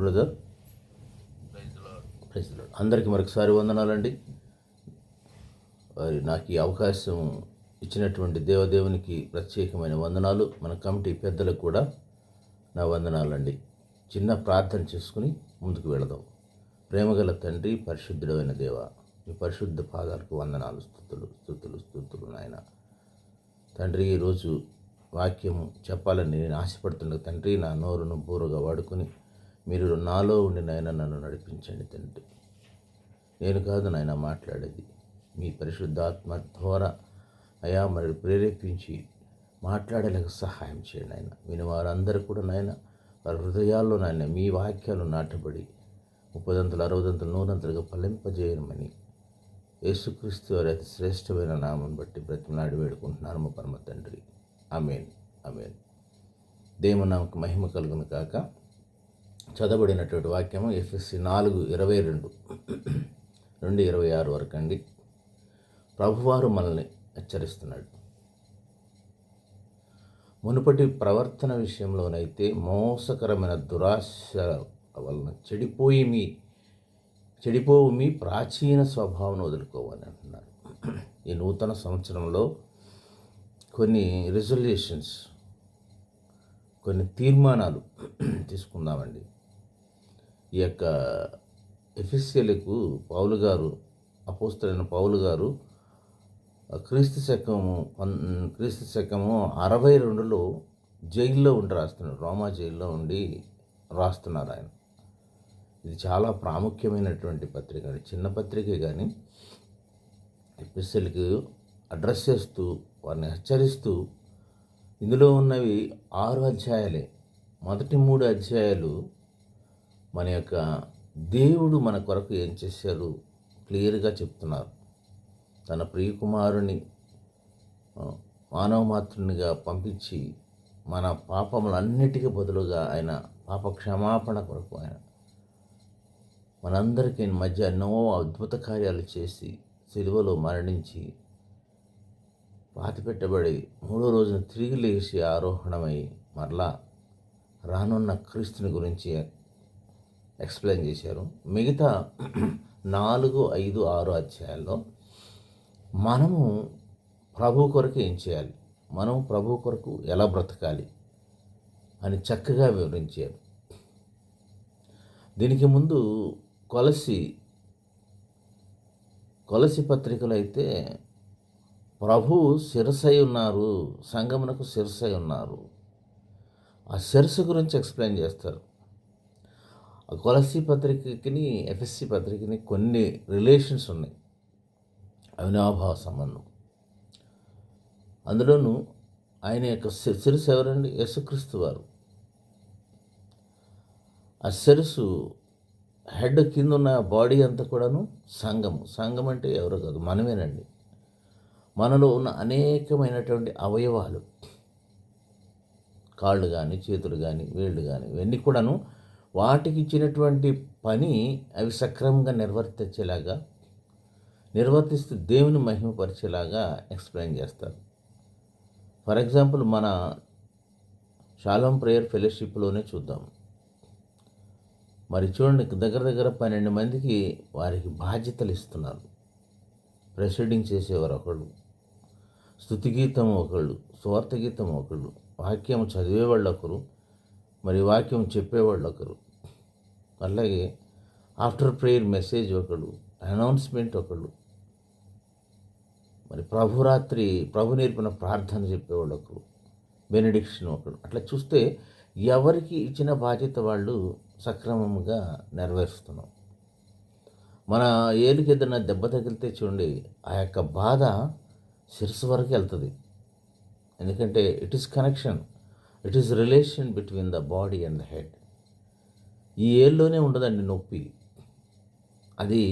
Brother. అందరికీ మరొకసారి వందనాలండి. నాకు ఈ అవకాశం ఇచ్చినటువంటి దేవదేవునికి ప్రత్యేకమైన వందనాలు. మన కమిటీ పెద్దలకు కూడా నా వందనాలండి. చిన్న ప్రార్థన చేసుకుని ముందుకు వెళదాం. ప్రేమగల తండ్రి, పరిశుద్ధుడైన దేవ, మీ పరిశుద్ధ పాదాలకు వందనాలు, స్తుతులు నాయన. తండ్రి, ఈరోజు వాక్యం చెప్పాలని నేను ఆశపడుతున్న తండ్రి, నా నోరును బూరుగా వాడుకొని మీరు నాలో ఉండి నాయన నన్ను నడిపించండి తండ్రి. నేను కాదు నాయన మాట్లాడేది, మీ పరిశుద్ధాత్మ ద్వారా అయా మరి ప్రేరేపించి మాట్లాడలేక సహాయం చేయండి నాయన. విని వారందరూ కూడా నాయన వారి హృదయాల్లో నాయన మీ వాక్యాలు నాటబడి 30 60 100 ఫలింపజేయమని యేసుక్రీస్తు వారి అతి శ్రేష్టమైన నామం బట్టి బ్రతిమలాడి వేడుకుంటున్నాను మా పరమ తండ్రి. ఆమేన్, ఆమేన్. దేవుని నామకు మహిమ కలుగును కాక. చదవబడినటువంటి వాక్యము ఎఫెసీ 4:22 నుండి 26 వరకు అండి. ప్రభువారు మనల్ని హెచ్చరిస్తున్నాడు. మునుపటి ప్రవర్తన విషయంలోనైతే మోసకరమైన దురాశ వలన చెడిపోవు మీ ప్రాచీన స్వభావం వదులుకోవాలని అంటున్నారు. ఈ నూతన సంవత్సరంలో కొన్ని రిజల్యూషన్స్, కొన్ని తీర్మానాలు తీసుకుందామండి. ఈ యొక్క ఎఫెసీయులకు అపోస్తలుడైన పౌలు గారు క్రీస్తు శకము 62లో జైల్లో ఉండి రాస్తున్నారు. రోమా జైల్లో ఉండి రాస్తున్నారు ఆయన. ఇది చాలా ప్రాముఖ్యమైనటువంటి పత్రిక అండి. చిన్న పత్రికే కానీ ఎఫెసీయులకు అడ్రస్ చేస్తూ వారిని హెచ్చరిస్తూ, ఇందులో ఉన్నవి 6 అధ్యాయాలే. మొదటి 3 అధ్యాయాలు మన యొక్క దేవుడు మన కొరకు ఏం చేశారు క్లియర్గా చెప్తున్నారు. తన ప్రియకుమారుని మానవ మాతృనిగా పంపించి మన పాపములన్నిటికీ బదులుగా ఆయన పాప క్షమాపణ కొరకు ఆయన మనందరికీ మధ్య ఎన్నో అద్భుత కార్యాలు చేసి సిలువలో మరణించి పాతిపెట్టబడి 3వ రోజున తిరిగి లేచి ఆరోహణమై మరలా రానున్న క్రీస్తుని గురించి ఎక్స్ప్లెయిన్ చేశారు. మిగతా 4, 5, 6 అధ్యాయాల్లో మనము ప్రభు కొరకు ఏం చేయాలి, మనం ప్రభు కొరకు ఎలా బ్రతకాలి అని చక్కగా వివరించారు. దీనికి ముందు కొలసి పత్రికలు అయితే ప్రభు శిరసై ఉన్నారు, సంగమునకు శిరసై ఉన్నారు. ఆ శిరస్సు గురించి ఎక్స్ప్లెయిన్ చేస్తారు. ఆ కొలసి పత్రికని ఎఫెసీ పత్రికని కొన్ని రిలేషన్స్ ఉన్నాయి, అవినాభావ సంబంధం. అందులోనూ ఆయన యొక్క శిరస్సు ఎవరండి? యేసుక్రీస్తు వారు. ఆ శిరస్సు హెడ్ కింద ఉన్న బాడీ అంతా కూడాను సంఘం అంటే ఎవరో కాదు, మనమేనండి. మనలో ఉన్న అనేకమైనటువంటి అవయవాలు, కాళ్ళు కానీ, చేతులు కానీ, వేళ్ళు కానీ, ఇవన్నీ కూడాను వాటికి ఇచ్చినటువంటి పని అవి సక్రమంగా నిర్వర్తిస్తూ దేవుని మహిమపరిచేలాగా ఎక్స్ప్లెయిన్ చేస్తారు. ఫర్ ఎగ్జాంపుల్, మన షాలోమ్ ప్రేయర్ ఫెలోషిప్లోనే చూద్దాం. మరి చూడండి, దగ్గర 12 మందికి వారికి బాధ్యతలు ఇస్తున్నారు. ప్రెసిడింగ్ చేసేవారు ఒకళ్ళు, స్తుతి గీతం ఒకళ్ళు, స్వార్థ గీతం ఒకళ్ళు, వాక్యం చదివేవాళ్ళు ఒకరు, మరి వాక్యం చెప్పేవాళ్ళు ఒకరు, అలాగే ఆఫ్టర్ ప్రేయర్ మెసేజ్ ఒకళ్ళు, అనౌన్స్మెంట్ ఒకళ్ళు, మరి ప్రభు నేర్పిన ప్రార్థన చెప్పేవాళ్ళు ఒకరు, బెనడిక్షన్ ఒకడు. అట్లా చూస్తే ఎవరికి ఇచ్చిన బాధ్యత వాళ్ళు సక్రమంగా నెరవేరుస్తున్నాం. మన ఏలుకి ఏదైనా దెబ్బ తగిలితే చూడండి, ఆ యొక్క బాధ శిరస్సు వరకు వెళ్తుంది. ఎందుకంటే it is relation between the body and the head. ఈ ఏల్లోనే ఉండదండి నొప్పి, అది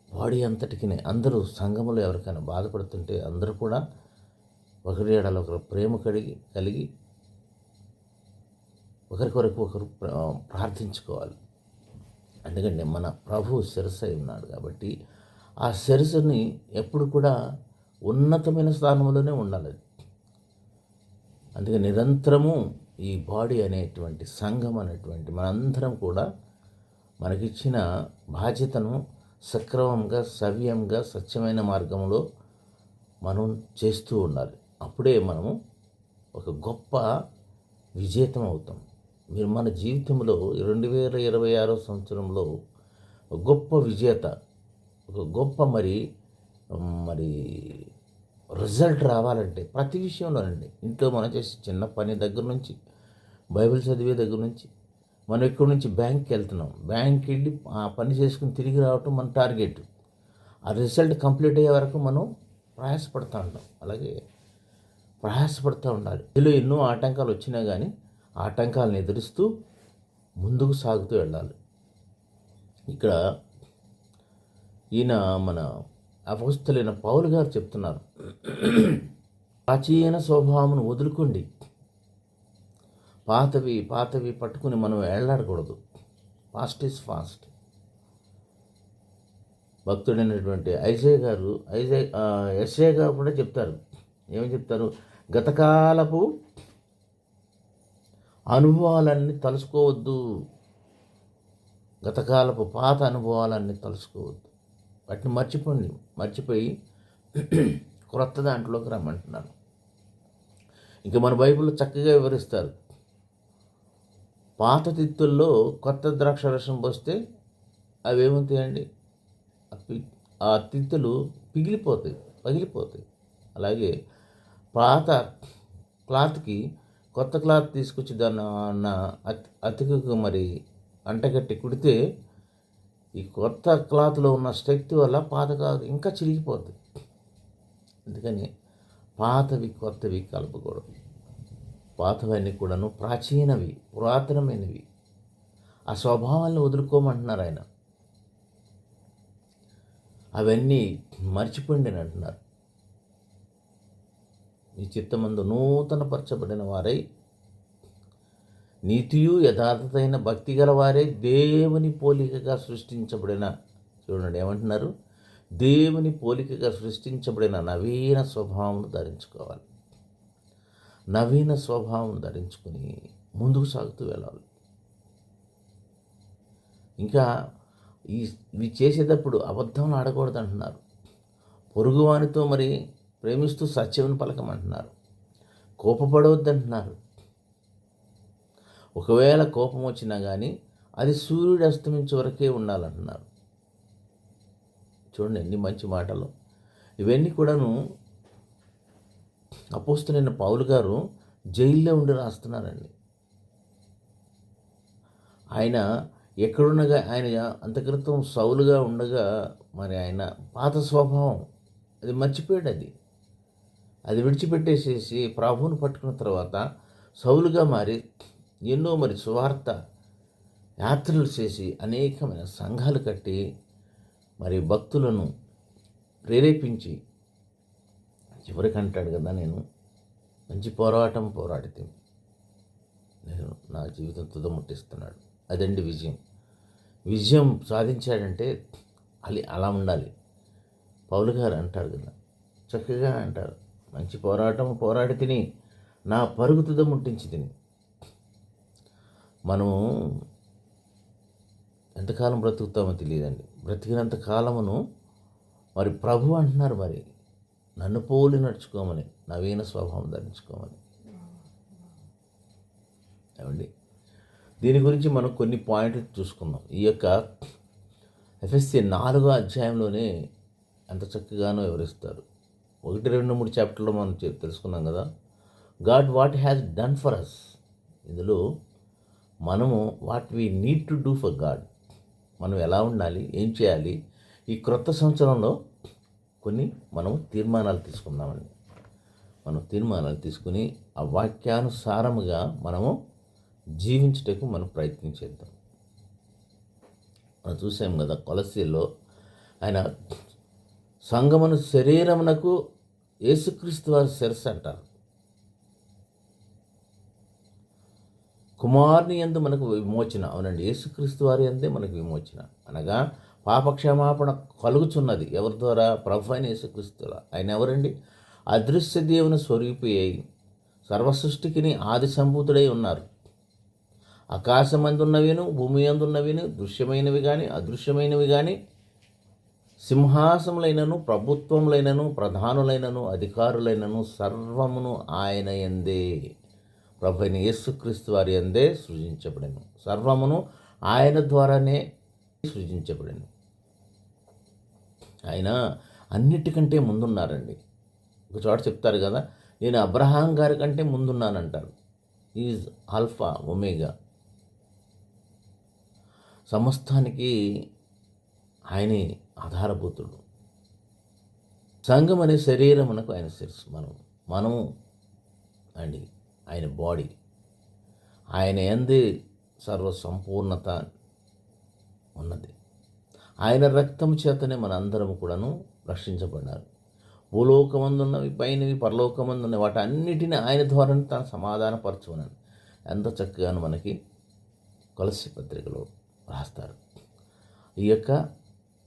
బాడీ అంతటికి. అందరూ సంఘములో ఎవరికైనా బాధపడుతుంటే అందరూ కూడా ఒకరి ఏడాలో ఒకరు ప్రేమ కలిగి ఒకరికొరకు ఒకరు ప్రార్థించుకోవాలి. ఎందుకంటే మన ప్రభు శిరస్సు అయి ఉన్నాడు కాబట్టి ఆ శిరస్సుని ఎప్పుడు కూడా ఉన్నతమైన స్థానంలోనే ఉండాలి. అందుకే నిరంతరము ఈ బాడీ అనేటువంటి సంఘం అనేటువంటి మనందరం కూడా మనకిచ్చిన బాధ్యతను సక్రమంగా, సవ్యంగా, సత్యమైన మార్గంలో మనం చేస్తూ ఉండాలి. అప్పుడే మనము ఒక గొప్ప విజేతం అవుతాం. మీరు మన జీవితంలో 2026 సంవత్సరంలో ఒక గొప్ప విజేత, ఒక గొప్ప మరి రిజల్ట్ రావాలంటే ప్రతి విషయంలోనండి, ఇంట్లో మనం చేసే చిన్న పని దగ్గర నుంచి, బైబిల్ చదివే దగ్గర నుంచి, మనం ఇక్కడి నుంచి బ్యాంక్కి వెళ్తున్నాం, బ్యాంక్కి వెళ్ళి ఆ పని చేసుకుని తిరిగి రావటం మన టార్గెట్. ఆ రిజల్ట్ కంప్లీట్ అయ్యే వరకు మనం ప్రయాసపడుతూ ఉంటాం. అలాగే ప్రయాసపడుతూ ఉండాలి. ఇందులో ఎన్నో ఆటంకాలు వచ్చినా కానీ ఆటంకాలను ఎదురుస్తూ ముందుకు సాగుతూ వెళ్ళాలి. ఇక్కడ ఈయన మన అపోస్తలుడైన పౌలు గారు చెప్తున్నారు, ప్రాచీన స్వభావమును వదులుకోండి. పాతవి పట్టుకుని మనం ఏళ్లాడకూడదు. Fast is fast. భక్తుడైనటువంటి ఎస్ఐ గారు కూడా చెప్తారు. ఏమని చెప్తారు? గతకాలపు అనుభవాలన్నీ తలుసుకోవద్దు, గతకాలపు పాత అనుభవాలన్నీ తలుసుకోవద్దు, వాటిని మర్చిపోయి క్రొత్త దాంట్లోకి రమ్మంటున్నారు. ఇంకా మన బైబిల్లో చక్కగా వివరిస్తారు. పాత తిత్తుల్లో కొత్త ద్రాక్ష రసం పోస్తే అవి ఏమవుతాయండి? ఆ తిత్తులు పగిలిపోతాయి. అలాగే పాత క్లాత్కి కొత్త క్లాత్ తీసుకొచ్చి దాన్ని అతికి మరి అంటగట్టి కుడితే ఈ కొత్త క్లాత్లో ఉన్న శక్తి వల్ల పాత క్లాత్ ఇంకా చిరిగిపోతుంది. అందుకని పాతవి కొత్తవి కలపకూడదు. పాతవన్నీ కూడాను ప్రాచీనవి, పురాతనమైనవి. ఆ స్వభావాన్ని వదులుకోమంటున్నారు ఆయన. అవన్నీ మర్చిపోండి అని అంటున్నారు. ఈ చిత్తమందు నూతనపరచబడిన వారై నీతియు యథార్థతైన భక్తి గల వారే దేవుని పోలికగా సృష్టించబడిన, చూడండి ఏమంటున్నారు, దేవుని పోలికగా సృష్టించబడిన నవీన స్వభావం ధరించుకోవాలి. నవీన స్వభావం ధరించుకుని ముందుకు సాగుతూ వెళ్ళాలి. ఇంకా ఇవి చేసేటప్పుడు అబద్ధం ఆడకూడదు అంటున్నారు. పొరుగువానితో మరి ప్రేమిస్తూ సత్యం పలకమంటున్నారు. కోపపడవద్దు అంటున్నారు. ఒకవేళ కోపం వచ్చినా కానీ అది సూర్యుడు అస్తమించే వరకే ఉండాలంటున్నారు. చూడండి ఎన్ని మంచి మాటలు. ఇవన్నీ కూడాను అపోస్తలుడైన పౌలు గారు జైల్లో ఉండి రాస్తున్నారండి. ఆయన ఎక్కడున్నగా, ఆయన అంతక్రితం సౌలుగా ఉండగా మరి ఆయన పాత స్వభావం అది మర్చిపోయాడు. అది విడిచిపెట్టేసేసి ప్రభువును పట్టుకున్న తర్వాత సౌలుగా మారి ఎన్నో మరి సువార్త యాత్రలు చేసి అనేకమైన సంఘాలు కట్టి మరి భక్తులను ప్రేరేపించి చివరికి అంటాడు కదా, నేను మంచి పోరాటం పోరాడితే నేను నా జీవితం తుదముట్టిస్తున్నాడు. అదండి విజయం సాధించాడంటే అలా ఉండాలి. పౌలు గారు అంటాడు కదా, చక్కగా అంటారు, మంచి పోరాటం పోరాడి తిని నా పరుగు తుదముట్టించి తిని. మనము ఎంతకాలం బ్రతుకుతామో తెలియదండి. బ్రతికినంత కాలమును మరి ప్రభు అంటున్నారు, మరి నన్ను పోలి నడుచుకోమని, నవీన స్వభావం ధరించుకోమని. ఏమండి, దీని గురించి మనం కొన్ని పాయింట్లు చూసుకున్నాం. ఈ యొక్క ఎఫ్ఎస్సి 4వ అధ్యాయంలోనే ఎంత చక్కగానో వివరిస్తారు. 1, 2, 3 చాప్టర్లో మనం తెలుసుకున్నాం కదా, God what has done for us. ఇందులో మనము what we need to do for God, మనం ఎలా ఉండాలి, ఏం చేయాలి. ఈ క్రొత్త సంవత్సరంలో కొన్ని మనం తీర్మానాలు తీసుకుందామండి. మనం తీర్మానాలు తీసుకుని ఆ వాక్యానుసారముగా మనము జీవించుటకు మనం ప్రయత్నం చేద్దాం. మనం చూసాం కదా, కొలస్సీలో ఆయన సంఘమును శరీరమునకు యేసుక్రీస్తు వారి శిరస్సు అంటారు. కుమారుని యందు మనకు విమోచన. అవునండి, యేసుక్రీస్తు వారి యందే మనకు విమోచన, అనగా పాపక్షమాపణ కలుగుచున్నది. ఎవరి ద్వారా? ప్రభు అయిన యేసుక్రీస్తు ద్వారా. ఆయన ఎవరండి? అదృశ్య దేవుని స్వరూపి అయి సర్వసృష్టికిని ఆది సంభూతుడై ఉన్నారు. ఆకాశమందున్నవిను భూమి అందున్నవిను దృశ్యమైనవి కానీ అదృశ్యమైనవి కానీ, సింహాసములైనను ప్రభుత్వములైనను ప్రధానులైనను అధికారులైనను సర్వమును ఆయన యందే, ప్రభువైన యేసుక్రీస్తు వారి యందే సృజించబడెను. సర్వమును ఆయన ద్వారానే సృజించబడెను. ఆయన అన్నిటికంటే ముందున్నారండి. ఒక చోట చెప్తారు కదా, నేను అబ్రహాం గారి కంటే ముందున్నానంటారు. Is alpha omega. సమస్తానికి ఆయనే ఆధారభూతుడు. సంఘం అనే శరీరమునకు ఆయన శిరస్సు. మనము అండి ఆయన బాడీ. ఆయన యందే సర్వ సంపూర్ణత ఉన్నది. ఆయన రక్తము చేతనే మన అందరం కూడాను రక్షించబడినారు. భూలోకమందున్నవి పైనవి పరలోకమందున్నవి వాటి అన్నిటినీ ఆయన ద్వారానే తాను సమాధానపరచుకున్నాను. ఎంత చక్కగాను మనకి కొలస్సీ పత్రికలో రాస్తారు. ఈ యొక్క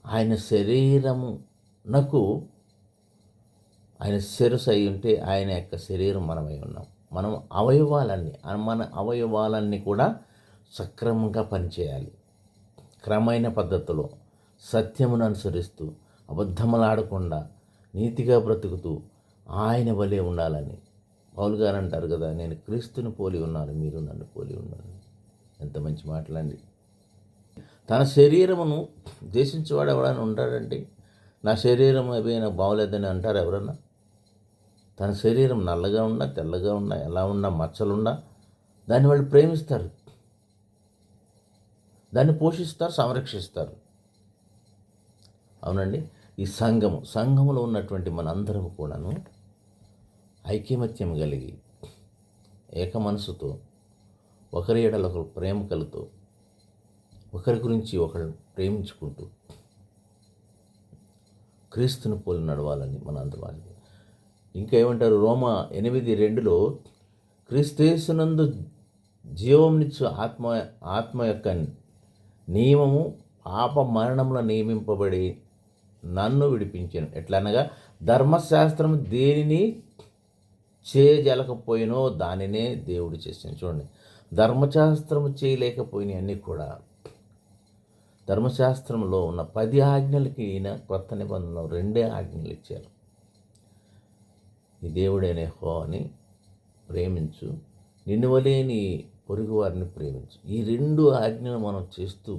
ఆయన శరీరమునకు ఆయన శిరస్సు అయి ఉంటే ఆయన యొక్క శరీరం మనమై ఉన్నాం. మన అవయవాలన్నీ కూడా సక్రమంగా పనిచేయాలి. క్రమైన పద్ధతిలో సత్యమును అనుసరిస్తూ అబద్ధములాడకుండా నీతిగా బ్రతుకుతూ ఆయన వలె ఉండాలని పౌలు గారు అంటారు కదా, నేను క్రీస్తుని పోలి ఉన్నాను, మీరు నన్ను పోలి ఉన్నాను. ఎంత మంచి మాటలండి. తన శరీరమును దేశించేవాడు ఎవడైనా ఉంటాడండి? నా శరీరం అవి నాకు బాగోలేదని అంటారు ఎవరన్నా? తన శరీరం నల్లగా ఉన్నా తెల్లగా ఉన్నా ఎలా ఉన్నా మచ్చలున్నా దాన్ని వాళ్ళు ప్రేమిస్తారు, దాన్ని పోషిస్తారు, సంరక్షిస్తారు. అవునండి. ఈ సంఘములో ఉన్నటువంటి మనందరం కూడాను ఐకమత్యం కలిగి ఏక మనసుతో ఒకరి ఎడల ఒకరు ప్రేమ కలుగుతూ ఒకరి గురించి ఒకరు ప్రేమించుకుంటూ క్రీస్తుని పోలి నడవాలని మనందరం. ఇంకా ఏమంటారు? రోమా 8:2 క్రీస్తేసునందు జీవమునిచ్చు ఆత్మ యొక్క నియమము పాప మరణముల నియమింపబడి నన్ను విడిపించాను. ఎట్లనగా ధర్మశాస్త్రం దేనిని చేయజలకపోయినో దానినే దేవుడు చేశాను. చూడండి, ధర్మశాస్త్రము చేయలేకపోయిన అన్నీ కూడా ధర్మశాస్త్రంలో ఉన్న 10 ఆజ్ఞలకి ఈయన కొత్త నిబంధనలో 2 ఆజ్ఞలు ఇచ్చారు. నీ దేవుడైన యెహోవాని ప్రేమించు, నిన్ను వలె నీ పొరుగు వారిని ప్రేమించు. ఈ 2 ఆజ్ఞలు మనం చేస్తూ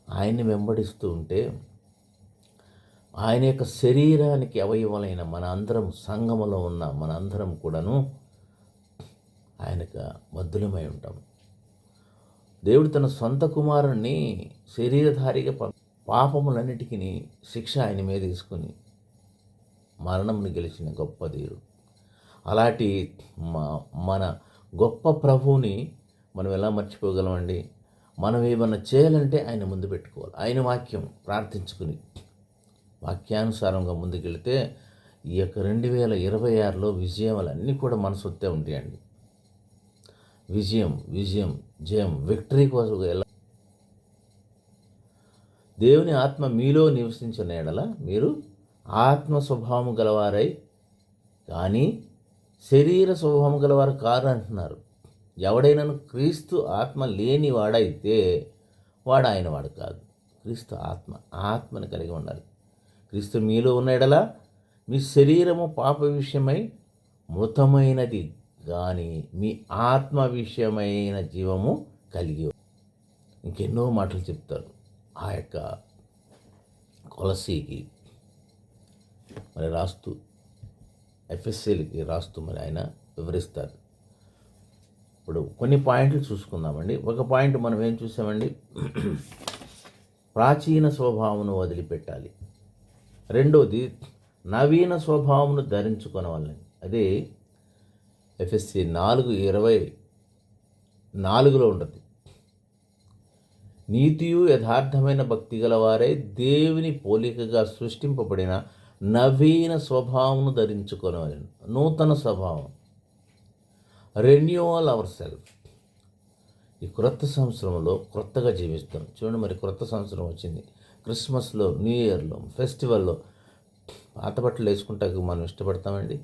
ఆయన్ని వెంబడిస్తూ ఉంటే ఆయన యొక్క శరీరానికి అవయవాలైన మన అందరం, సంఘములో ఉన్న మన అందరం కూడాను ఆయనకు బద్ధులమై ఉంటాం. దేవుడు తన సొంత కుమారుణ్ణి శరీరధారిగా పాపములన్నిటికీ శిక్ష ఆయన మీద తీసుకుని మరణమును గెలిచిన గొప్ప దేవుడు. అలాంటి మన గొప్ప ప్రభువుని మనం ఎలా మర్చిపోగలమండి? మనం ఏమన్నా చేయాలంటే ఆయన ముందు పెట్టుకోవాలి. ఆయన వాక్యం ప్రార్థించుకుని వాక్యానుసారంగా ముందుకెళ్తే ఈ యొక్క 2026లో విజయాలన్నీ కూడా మన సొత్తే ఉంటాయండి. జయం విక్టరీ కోసం ఎలా దేవుని ఆత్మ మీలో నివసించిన ఎడల మీరు ఆత్మ స్వభావము గలవారై కానీ శరీర స్వభావం గలవారు కారు అంటున్నారు. ఎవడైనాను క్రీస్తు ఆత్మ లేని వాడైతే వాడు ఆయన వాడు కాదు. క్రీస్తు ఆత్మను కలిగి ఉండాలి. క్రీస్తు మీలో ఉన్న ఎడల మీ శరీరము పాప విషయమై మృతమైనది కానీ మీ ఆత్మ విషయమైన జీవము కలిగి. ఇంకెన్నో మాటలు చెప్తారు ఆ యొక్క కొలసీకి మరి రాస్తూ, ఎఫ్ఎస్సీలకి రాస్తూ మరి ఆయన వివరిస్తారు. ఇప్పుడు కొన్ని పాయింట్లు చూసుకుందామండి. ఒక పాయింట్ మనం ఏం చూసామండి? ప్రాచీన స్వభావమును వదిలిపెట్టాలి. రెండోది నవీన స్వభావమును ధరించుకొనవాలని. అదే ఎఫ్ఎస్సి 4:24 ఉంటుంది. నీతియు యథార్థమైన భక్తి గలవారై దేవుని పోలికగా సృష్టింపబడిన నవీన స్వభావమును ధరించుకొనవాలని. నూతన స్వభావం, రెన్యూవల్ అవర్ సెల్ఫ్. ఈ క్రొత్త సంవత్సరంలో క్రొత్తగా జీవిస్తాం. చూడండి, మరి క్రొత్త సంవత్సరం వచ్చింది. క్రిస్మస్లో, న్యూ ఇయర్లో, ఫెస్టివల్లో పాత బట్టలు వేసుకుంటానికి మనం ఇష్టపడతామండి.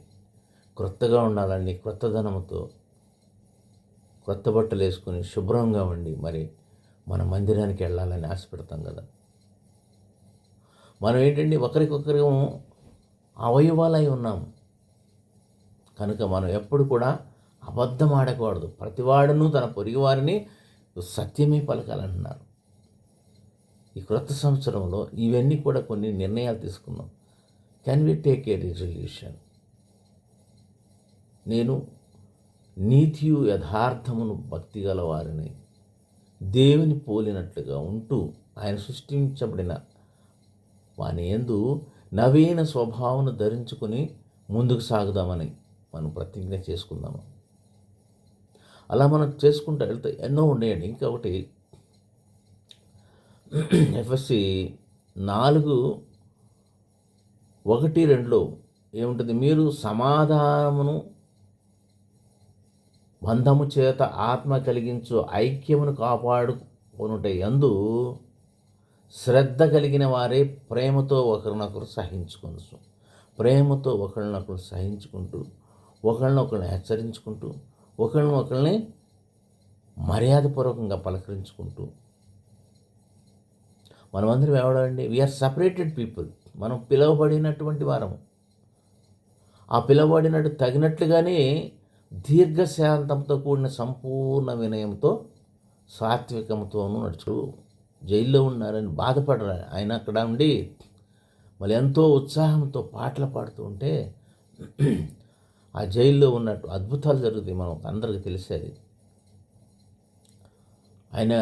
క్రొత్తగా ఉండాలని క్రొత్తదనంతో కొత్త బట్టలు వేసుకొని శుభ్రంగా ఉండి మరి మన మందిరానికి వెళ్ళాలని ఆశపడతాం కదా. మనం ఏంటండి ఒకరికొకరు అవయవాలై ఉన్నాము కనుక మనం ఎప్పుడు కూడా అబద్ధం ఆడకూడదు. ప్రతివాడును తన పొరుగువారిని సత్యమే పలకాలంటున్నారు. ఈ క్రొత్త సంవత్సరంలో ఇవన్నీ కూడా కొన్ని నిర్ణయాలు తీసుకున్నాం. Can we take a resolution? నేను నీతియు యథార్థమును భక్తి గల వారిని దేవుని పోలినట్లుగా ఉంటూ ఆయన సృష్టించబడిన వాని యందు నవీన స్వభావమును ధరించుకొని ముందుకు సాగుదామని మనం ప్రతిజ్ఞ చేసుకుందాము. అలా మనం చేసుకుంటూ వెళ్తే ఎన్నో ఉండేయండి. ఇంకొకటి ఎఫ్ఎస్సి 4:1-2 ఏముంటుంది? మీరు సమాధానమును బంధము చేత ఆత్మ కలిగించు ఐక్యమును కాపాడుకొనుట యందు శ్రద్ధ కలిగిన వారే ప్రేమతో ఒకరినొకరు సహించుకొనచ్చు. ప్రేమతో ఒకరినొకరు సహించుకుంటూ ఒకరినొకరిని హెచ్చరించుకుంటూ ఒకరిని మర్యాదపూర్వకంగా పలకరించుకుంటూ మనమందరం ఎవడండి? We are separated people. మనం పిలువబడినటువంటి వారము. ఆ పిలువబడినట్టు తగినట్లుగానే దీర్ఘశాంతంతో కూడిన సంపూర్ణ వినయంతో సాత్వికంతోనూ నడుచు. జైల్లో ఉన్నారని బాధపడరా ఆయన అక్కడ ఉండి మళ్ళీ ఎంతో ఉత్సాహంతో పాటలు పాడుతూ ఉంటే ఆ జైల్లో ఉన్నట్టు అద్భుతాలు జరుగుతాయి. మనం అందరికీ తెలిసేది. ఆయన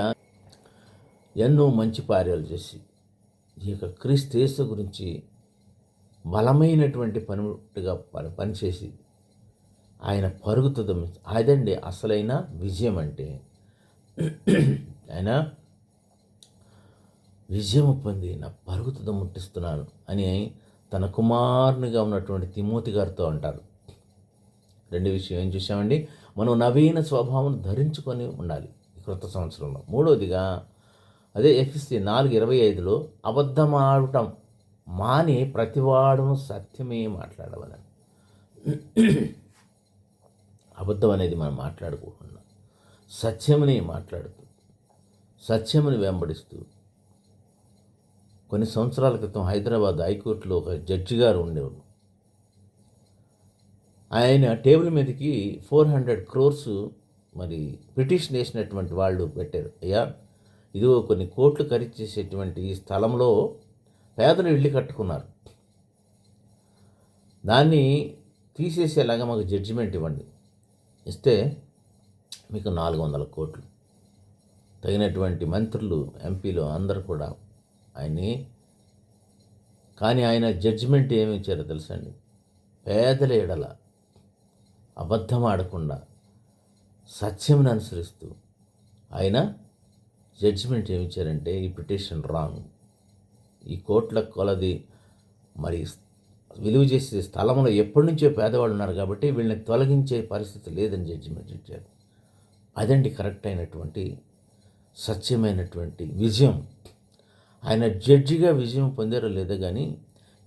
ఎన్నో మంచి కార్యాలు చేసి ఈ యొక్క క్రీస్తు యేసు గురించి బలమైనటువంటి పనిగా పనిచేసి ఆయన పరుగుతుందం. అదండి అసలైన విజయం అంటే. ఆయన విజయం పొంది నా పరుగుతుద ముట్టిస్తున్నాను అని తన కుమారునిగా ఉన్నటువంటి తిమోతి గారితో అంటారు. రెండు విషయం ఏం చూసామండి? మనం నవీన స్వభావం ధరించుకొని ఉండాలి ఈ క్రొత్త సంవత్సరంలో. మూడవదిగా అదే ఎఫ్ఎస్సి 4:25 అబద్ధమాడటం మాని ప్రతివాడును సత్యమే మాట్లాడవలని. అబద్ధం అనేది మనం మాట్లాడుకోకుండా సత్యముని మాట్లాడుతూ సత్యముని వెంబడిస్తూ. కొన్ని సంవత్సరాల క్రితం హైదరాబాద్ హైకోర్టులో ఒక జడ్జి గారు ఉండేవారు. ఆయన టేబుల్ మీదకి 400 crores మరి పిటిషన్ వేసినటువంటి వాళ్ళు పెట్టారు. అయ్యా, ఇదిగో కొన్ని కోట్లు ఖరీదు చేసేటువంటి ఈ స్థలంలో పేదలు ఇల్లు కట్టుకున్నారు, దాన్ని తీసేసేలాగా మాకు జడ్జిమెంట్ ఇవ్వండి. ఇస్తే మీకు 400 కోట్లు. తగినటువంటి మంత్రులు, ఎంపీలు అందరూ కూడా ఆయన్ని, కానీ ఆయన జడ్జిమెంట్ ఏమి ఇచ్చారో తెలుసండి? పేదల ఎడల అబద్ధం ఆడకుండా సత్యమును అనుసరిస్తూ ఆయన జడ్జిమెంట్ ఏమి ఇచ్చారంటే, ఈ పిటిషన్ రాంగ్, ఈ కోట్ల కొలది మరి విలువ చేసే స్థలంలో ఎప్పటి నుంచో పేదవాళ్ళు ఉన్నారు కాబట్టి వీళ్ళని తొలగించే పరిస్థితి లేదని జడ్జిమెంట్ ఇచ్చారు. అదండి కరెక్ట్ అయినటువంటి సత్యమైనటువంటి విజయం. ఆయన జడ్జిగా విజయం పొందారో లేదో కానీ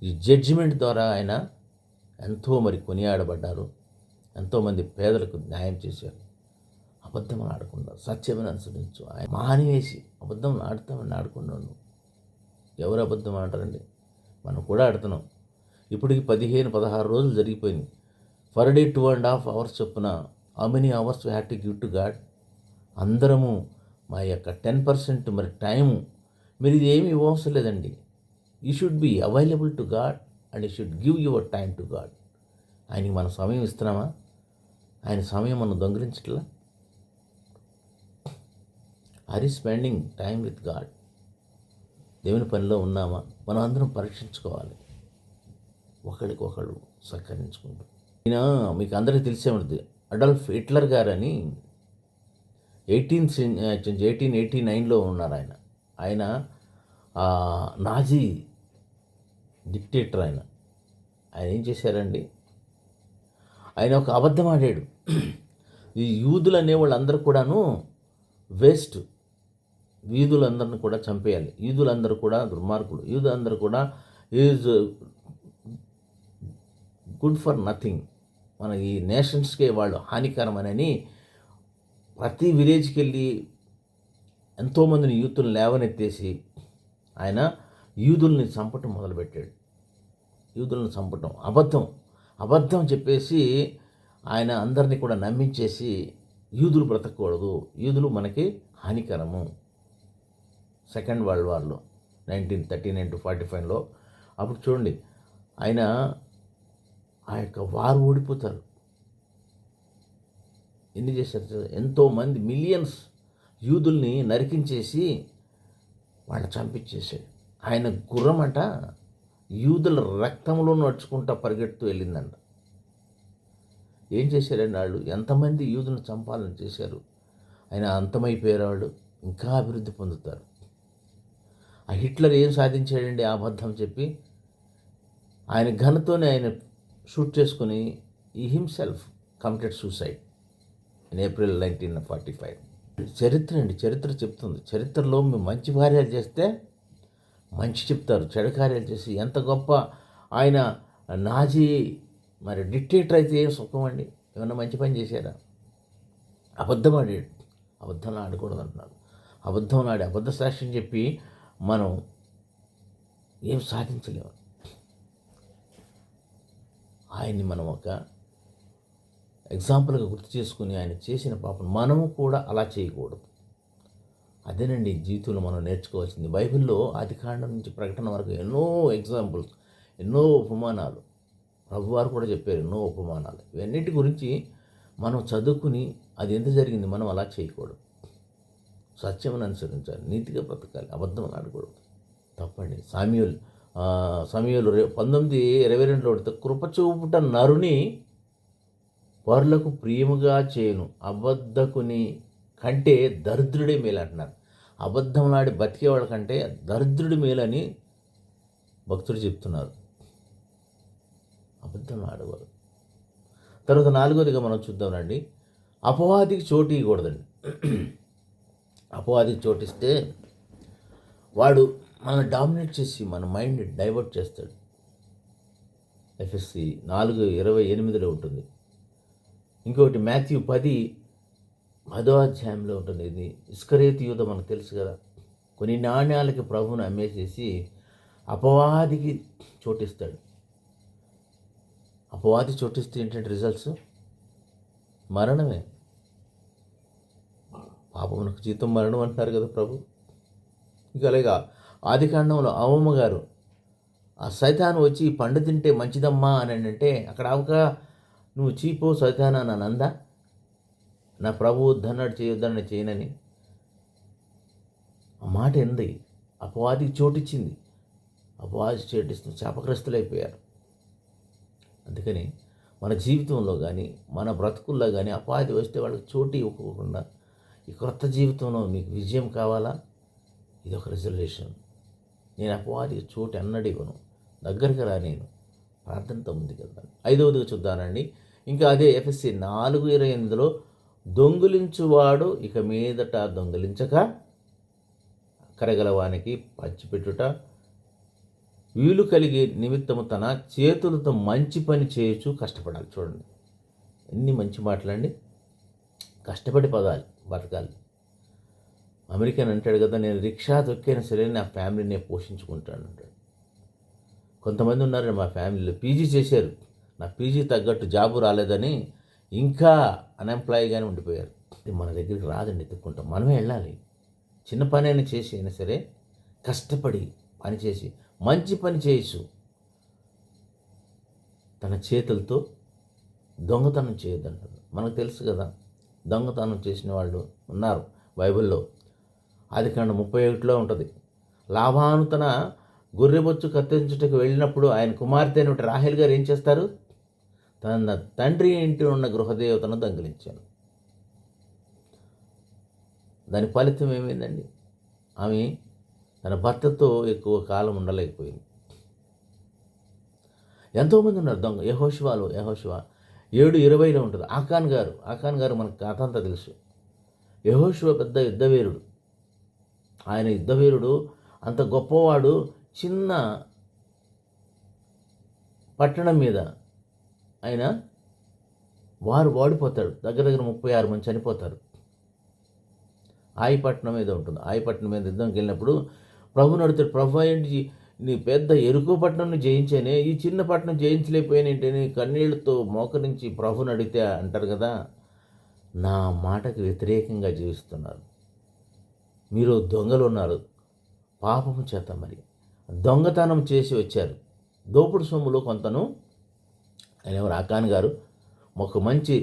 ఈ జడ్జిమెంట్ ద్వారా ఆయన ఎంతో మరి కొనియాడబడ్డారు. ఎంతోమంది పేదలకు న్యాయం చేశారు. అబద్ధం ఆడకుండా సత్యమని అనుసరించు. ఆయన మానివేసి అబద్ధం ఆడతామని ఆడకుండా ఉన్నాం. ఎవరు అబద్ధం ఆడరండి? మనం కూడా ఆడుతున్నాం. ఇప్పటికి 15-16 రోజులు జరిగిపోయింది. పర్ డే 2.5 hours చొప్పున. How many hours we have to give to God? అందరము మా యొక్క 10% మరి టైము మీరు ఇది ఏమీ ఇవ్వవసరం లేదండి. You should be available to God and you should give your time to God. ఆయనకి మన సమయం ఇస్తున్నామా? ఆయన సమయం మనం దొంగిలించట్లా? Are you spending time with God? దేవుని పనిలో ఉన్నామా? మనం అందరం పరీక్షించుకోవాలి, ఒకరికొకరు సహకరించుకుంటూ. ఈయన మీకు అందరికీ తెలిసే ఉంటుంది, అడాల్ఫ్ హిట్లర్ గారని 1889లో ఉన్నారు ఆయన. ఆయన నాజీ డిక్టేటర్. ఆయన ఏం చేశారండి? ఆయన ఒక అబద్ధం ఆడాడు. ఈ యూదులు అనేవాళ్ళు అందరూ కూడాను వేస్ట్, యూదులందరిని కూడా చంపేయాలి, యూదులందరూ కూడా దుర్మార్గులు, యూదులందరూ కూడా ఈజ్ గుడ్ ఫర్ నథింగ్, మన ఈ నేషన్స్కే వాళ్ళు హానికరమని ప్రతి విలేజ్కి వెళ్ళి ఎంతోమందిని యూతులను లేవనెత్తేసి ఆయన యూదుల్ని చంపటం మొదలుపెట్టాడు. యూదులను చంపటం అబద్ధం చెప్పేసి ఆయన అందరినీ కూడా నమ్మించేసి యూదులు బ్రతకూడదు, యూదులు మనకి హానికరము. సెకండ్ వరల్డ్ వార్లో 1939 to 45లో అప్పుడు చూడండి, ఆయన ఆ యొక్క వారు ఓడిపోతారు. ఎన్ని చేశారు? ఎంతోమంది మిలియన్స్ యూదుల్ని నరికించేసి వాళ్ళని చంపించేసాడు. ఆయన గుర్రమట యూదుల రక్తంలో నడుచుకుంటా పరిగెడుతూ వెళ్ళిందంట. ఏం చేశారండి వాళ్ళు? ఎంతమంది యూదులను చంపాలని చేశారు. ఆయన అంతమైపోయారు. వాళ్ళు ఇంకా అభివృద్ధి పొందుతారు. ఆ హిట్లర్ ఏం సాధించాడండి? అబద్ధం చెప్పి ఆయన ఘనతోనే ఆయన షూట్ చేసుకుని ఈ himself committed suicide in April 1945. చరిత్ర అండి, చరిత్ర చెప్తుంది. చరిత్రలో మేము మంచి కార్యాలు చేస్తే మంచి చెప్తారు, చెడు కార్యాలు చేసి ఎంత గొప్ప ఆయన నాజీ మరి డిక్టేటర్ అయితే ఏం సుఖం అండి? ఏమన్నా మంచి పని చేశారా? అబద్ధం ఆడాడు. అబద్ధంలో ఆడకూడదు అంటున్నారు. అబద్ధం ఆడి అబద్ధ సాక్ష్యం చెప్పి మనం ఏం సాధించలేము. ఆయన్ని మనం ఒక ఎగ్జాంపుల్గా గుర్తు చేసుకుని ఆయన చేసిన పాపం మనము కూడా అలా చేయకూడదు. అదేనండి జీవితంలో మనం నేర్చుకోవాల్సింది. బైబిల్లో ఆదికాండం నుంచి ప్రకటన వరకు ఎన్నో ఎగ్జాంపుల్స్, ఎన్నో ఉపమానాలు ప్రభువారు కూడా చెప్పారు. ఎన్నో ఉపమానాలు, ఇవన్నిటి గురించి మనం చదువుకుని అది ఎంత జరిగింది మనం అలా చేయకూడదు. సత్యమని అనుసరించాలి, నీతిగా బ్రతకాలి, అబద్ధం ఆడకూడదు. తప్పండి. సమూయేలు 19:22 కృపచూపుట నరుని పరులకు ప్రియముగా చేయను, అబద్ధకుని కంటే దరిద్రుడే మేలు అంటున్నారు. అబద్ధంలాడి బతికేవాళ్ళ కంటే దరిద్రుడి మేలని భక్తుడు చెప్తున్నారు. అబద్ధం ఆడకూడదు. తర్వాత 4వదిగా మనం చూద్దామండి, అపవాదికి చోటు ఇవ్వకూడదండి. అపవాదికి చోటిస్తే వాడు మనం డామినేట్ చేసి మన మైండ్ డైవర్ట్ చేస్తాడు. ఎఫ్ఎస్సి 4:28 ఉంటుంది. ఇంకొకటి మాథ్యూ 10వ అధ్యాయంలో ఉంటుంది. ఇది ఇస్కరియోతు యూదా మనకు తెలుసు కదా. కొన్ని నాణ్యాలకి ప్రభువును అమ్మేసేసి అపవాదికి చోటిస్తాడు. అపవాది చోటిస్తే ఏంటంటే రిజల్ట్స్ మరణమే. పాపమునకు జీతం మరణం అంటున్నారు కదా ప్రభు. ఇంకా అలాగా ఆదికాండంలో అవ్వమ్మ గారు ఆ సైతాను వచ్చి పండు తింటే మంచిదమ్మా అని అంటే అక్కడ అవక నువ్వు చీపో సైతానా నన్ను అందా, నా ప్రభు వద్దన్నాడు చేయొద్దన్నాడు చేయనని ఆ మాట ఎంది. అపవాదికి చోటిచ్చింది. అపవాది చోటిస్తుంది, శాపగ్రస్తులైపోయారు. అందుకని మన జీవితంలో కానీ మన బ్రతుకుల్లో కానీ అపవాది వస్తే వాళ్ళకి చోటు ఇవ్వకుండా ఈ క్రొత్త జీవితంలో మీకు విజయం కావాలా? ఇది ఒక రిజల్యూషన్. నేను అపవాదికి చోటు అన్నడు ఇవ్వను, దగ్గరికి రా, నేను ప్రార్థనతో ముందుకెళ్తాను. 5వదిగా చూద్దానండి. ఇంకా అదే ఎఫ్ఎస్సి 4:28 దొంగిలించువాడు ఇక మీదట దొంగిలించక కరగలవానికి పంచిపెట్టుట వీలు కలిగే నిమిత్తము తన చేతులతో మంచి పని చేయొచ్చు కష్టపడాలి. చూడండి ఎన్ని మంచి మాటలండి. కష్టపడి పదాలి, బతకాలి. అమెరికన్ అంటాడు కదా, నేను రిక్షా తొక్కైనా సరే నా ఫ్యామిలీని నేను పోషించుకుంటాను అంటాడు. కొంతమంది ఉన్నారు మా ఫ్యామిలీలో పీజీ చేశారు, నా పీజీ తగ్గట్టు జాబు రాలేదని ఇంకా అన్ఎంప్లాయీగానే ఉండిపోయారు. ఇది మన దగ్గరికి రాదండి, ఎత్తుక్కుంటాం. మనమే వెళ్ళాలి. చిన్న పని అయినా చేసి అయినా సరే కష్టపడి పని చేసి మంచి పని చేయొచ్చు. తన చేతులతో దొంగతనం చేయొద్దంటారు. మనకు తెలుసు కదా, దొంగతనం చేసిన వాళ్ళు ఉన్నారు బైబిల్లో. ఆదికాండం 31లో ఉంటుంది. లాబాను తన గొర్రెబొచ్చు కత్తిరించుటకు వెళ్ళినప్పుడు ఆయన కుమార్తె అయిన రాహేల్ గారు ఏం చేస్తారు? తన తండ్రి ఇంటి ఉన్న గృహదేవతను దొంగిలించాను. దాని ఫలితం ఏమైందండి? ఆమె తన భర్తతో ఎక్కువ కాలం ఉండలేకపోయింది. ఎంతోమంది ఉన్నారు దొంగ. యెహోషువ 7:20లో ఉంటుంది. ఆకాన్ గారు మనకు కథ అంతా తెలుసు. యెహోషువ పెద్ద యుద్ధవీరుడు. ఆయన యుద్ధవీరుడు, అంత గొప్పవాడు. చిన్న పట్టణం మీద ఆయన వారు వాడిపోతాడు. దగ్గర దగ్గర 36 మంది చనిపోతారు. ఆయపట్నం ఏదో ఉంటుంది. ఆయపట్నం మీద యుద్ధంకి వెళ్ళినప్పుడు ప్రభుని అడుగుతాడు, ప్రభు ఏంటి నీ పెద్ద ఎరుకు పట్టణం జయించానే, ఈ చిన్న పట్టణం జయించలేకపోయానేంటని కన్నీళ్లతో మోకరించి ప్రభుని అడిగితే అంటారు కదా, నా మాటకు వ్యతిరేకంగా జీవిస్తున్నారు, మీరు దొంగలు ఉన్నారు, పాపము చేత మరి దొంగతనం చేసి వచ్చారు, దోపుడు సొమ్ములో కొంతను ఆయన ఎవరు ఆకాన్ గారు ఒక మంచి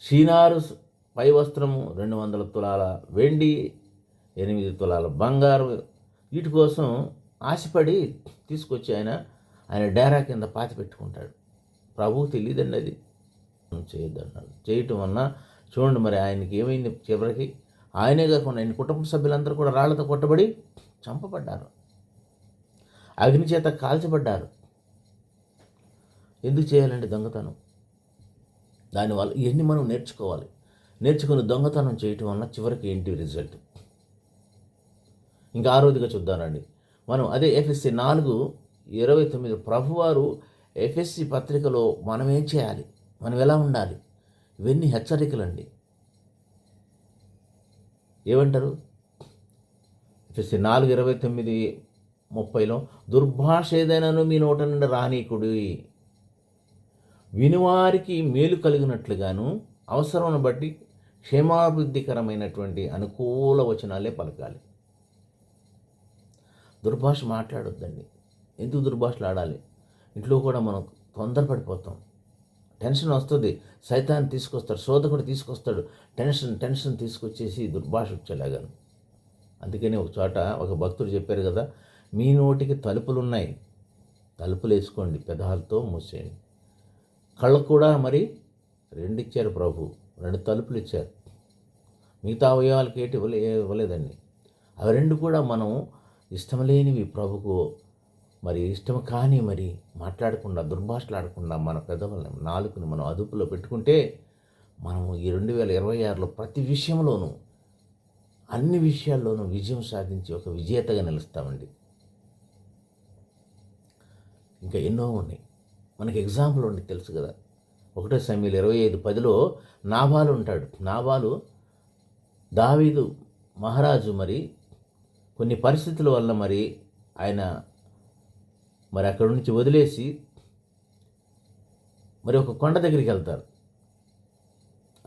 షీనారు పై వస్త్రము, 200 తులాల వెండి, 8 తులాల బంగారు, వీటి కోసం ఆశపడి తీసుకొచ్చి ఆయన డేరా కింద పాతి పెట్టుకుంటాడు. ప్రభువు తెలియదండి అది చేయొద్దన్నాడు. చేయటం వలన చూడండి మరి ఆయనకి ఏమైంది, చివరికి ఆయనే కాకుండా ఆయన కుటుంబ సభ్యులందరూ కూడా రాళ్లతో కొట్టబడి చంపబడ్డారు, అగ్ని చేత కాల్చబడ్డారు. ఎందుకు చేయాలండి దొంగతనం? దానివల్ల ఇవన్నీ మనం నేర్చుకుని దొంగతనం చేయటం వల్ల చివరికి ఏంటి రిజల్ట్? ఇంకా ఆరోదిగా చూద్దానండి మనం. అదే ఎఫ్ఎస్సి 4:29 ప్రభువారు ఎఫ్ఎస్సి పత్రికలో మనం ఏం చేయాలి, మనం ఎలా ఉండాలి, ఇవన్నీ హెచ్చరికలండి. ఏమంటారు? ఎఫ్ఎస్సి 4:29-30లో దుర్భాష ఏదైనాను మీ నోట నుండి రానీకుడి, వినివారికి మేలు కలిగినట్లుగాను అవసరమును బట్టి క్షేమాభివృద్ధికరమైనటువంటి అనుకూల వచనాలే పలకాలి. దుర్భాష మాట్లాడొద్దండి. ఎందుకు దుర్భాషలు ఆడాలి? ఇంట్లో కూడా మనం తొందరపడిపోతాం, టెన్షన్ వస్తుంది, సైతాన్ని తీసుకొస్తాడు, శోధకుడు తీసుకొస్తాడు, టెన్షన్ తీసుకొచ్చేసి దుర్భాష వచ్చేలాగాను. అందుకని ఒక చోట ఒక భక్తుడు చెప్పారు కదా, మీ నోటికి తలుపులు ఉన్నాయి, తలుపులు వేసుకోండి, పెదాలతో మూసేయండి. కళ్ళకు కూడా మరి 2 ఇచ్చారు ప్రభు, 2 తలుపులు ఇచ్చారు. మిగతా అవయవాలకి ఏంటి ఇవ్వలేదండి. అవి 2 కూడా మనం ఇష్టం లేనివి ప్రభుకు మరి ఇష్టం కానీ మరి మాట్లాడకుండా, దుర్భాషలాడకుండా మన పెదవులను, నాలుకని మనం అదుపులో పెట్టుకుంటే మనము ఈ 2026లో ప్రతి విషయంలోనూ, అన్ని విషయాల్లోనూ విజయం సాధించి ఒక విజేతగా నిలుస్తామండి. ఇంకా ఎన్నో ఉన్నాయి, మనకి ఎగ్జాంపుల్ ఉండి తెలుసు కదా. 1 సమూయేలు 25:10లో నాబాలు ఉంటాడు. నాబాలు దావీదు మహారాజు మరి కొన్ని పరిస్థితుల వల్ల మరి ఆయన మరి అక్కడి నుంచి వదిలేసి మరి ఒక కొండ దగ్గరికి వెళ్తారు.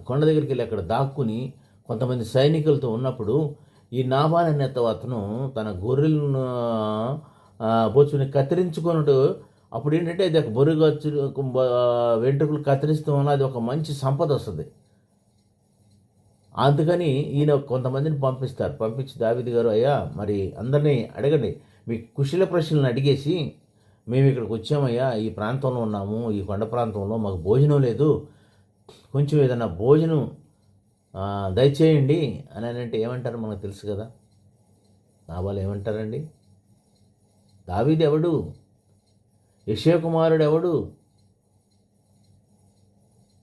కొండ దగ్గరికి వెళ్ళి అక్కడ దాక్కుని కొంతమంది సైనికులతో ఉన్నప్పుడు ఈ నాబాల్ అనే అతను తన గొర్రెలను బొచ్చుని కత్తిరించుకున్నట్టు, అప్పుడు ఏంటంటే అది ఒక బొరుగచ్చు వెంట్రుకలు కత్తిరిస్తూ ఉన్న అది ఒక మంచి సంపద వస్తుంది. అందుకని ఈయన కొంతమందిని పంపించి దావీదు గారు, అయ్యా మరి అందరినీ అడగండి, మీ కుశల ప్రశ్నలను అడిగేసి మేము ఇక్కడికి వచ్చామయ్యా, ఈ ప్రాంతంలో ఉన్నాము, ఈ కొండ ప్రాంతంలో మాకు భోజనం లేదు, కొంచెం ఏదైనా భోజనం దయచేయండి అని అంటే ఏమంటారు మనకు తెలుసు కదా. నాబాలు ఏమంటారండి? దావీదు ఎవడు? యెషయా కుమారుడు ఎవడు?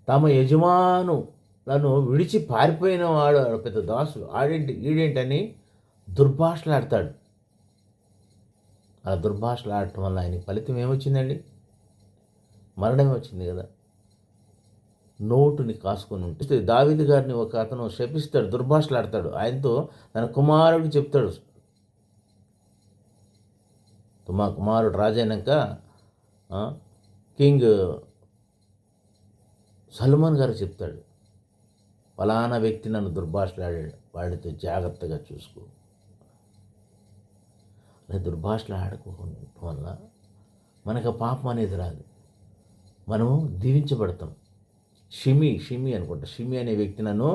తమ యజమానులను విడిచి పారిపోయిన వాడు పెద్ద దాసుడు, ఈడేంటని దుర్భాషలాడతాడు. ఆ దుర్భాషలాడటం వల్ల ఆయనకి ఫలితం ఏమొచ్చిందండి? మరణమే వచ్చింది కదా. నోటుని కాసుకొని ఉంటే దావీదు గారిని ఒక అతను శపిస్తాడు, దుర్భాషలాడతాడు. ఆయనతో తన కుమారుడికి చెప్తాడు, మా కుమారుడు రాజైనాక కింగ్ సల్మాన్ గారు చెప్తాడు, ఫలానా వ్యక్తి నన్ను దుర్భాషలాడాడు, వాడితో జాగ్రత్తగా చూసుకో. అలా దుర్భాషలు ఆడుకోవడం వల్ల మనకు పాపం అనేది రాదు, మనము దీవించబడతాం. షిమి అనుకుంటా, షిమి అనే వ్యక్తి నన్ను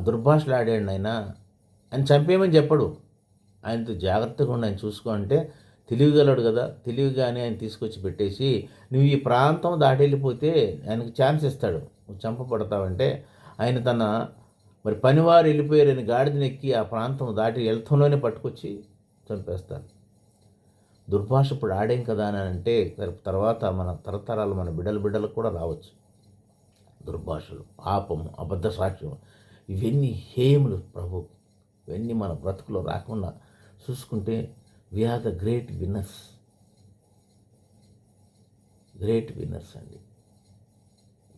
దుర్భాషలు ఆడాడు ఆయన చంపేయమని చెప్పడు, ఆయనతో జాగ్రత్తగా ఉండి ఆయన చూసుకో అంటే తెలివిగలడు కదా. తెలివిగానే ఆయన తీసుకొచ్చి పెట్టేసి నువ్వు ఈ ప్రాంతం దాటి వెళ్ళిపోతే ఆయనకు ఛాన్స్ ఇస్తాడు, నువ్వు చంపబడతావంటే ఆయన తన మరి పనివారు వెళ్ళిపోయారని గాడిదనెక్కి ఆ ప్రాంతం దాటి వెళ్తంలోనే పట్టుకొచ్చి చంపేస్తాను. దుర్భాష ఇప్పుడు ఆడేం కదా అని అంటే తర్వాత మన తరతరాలు మన బిడ్డలకు కూడా రావచ్చు. దుర్భాషలు, పాపము, అబద్ధ సాక్ష్యం, ఇవన్నీ హేయములు ప్రభు. ఇవన్నీ మన బ్రతుకులో రాకుండా చూసుకుంటే we are the great winners అండి.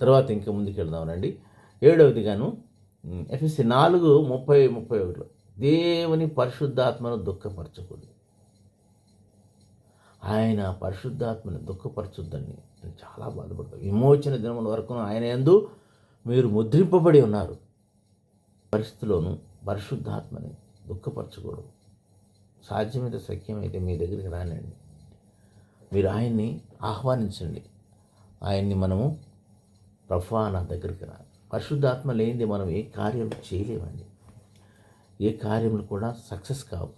తర్వాత ఇంకా ముందుకు వెళ్దామనండి. 7వదిగాను ఎఫెసీ 4:30-31 దేవుని పరిశుద్ధాత్మను దుఃఖపరచకూడదు. ఆయన పరిశుద్ధాత్మని దుఃఖపరచొద్దని నేను చాలా బాధపడతాను. విమోచన దినముల వరకు ఆయన యందు మీరు ముద్రింపబడి ఉన్నారు. పరిస్థితిలోనూ పరిశుద్ధాత్మని దుఃఖపరచకూడదు. సాధ్యమైతే సఖ్యమైతే మీ దగ్గరికి రానండి, మీరు ఆయన్ని ఆహ్వానించండి. ఆయన్ని మనము ప్రభువా నా దగ్గరికి రా. పరిశుద్ధాత్మ లేనిది మనం ఏ కార్యం చేయలేమండి. ఏ కార్యములు కూడా సక్సెస్ కావు.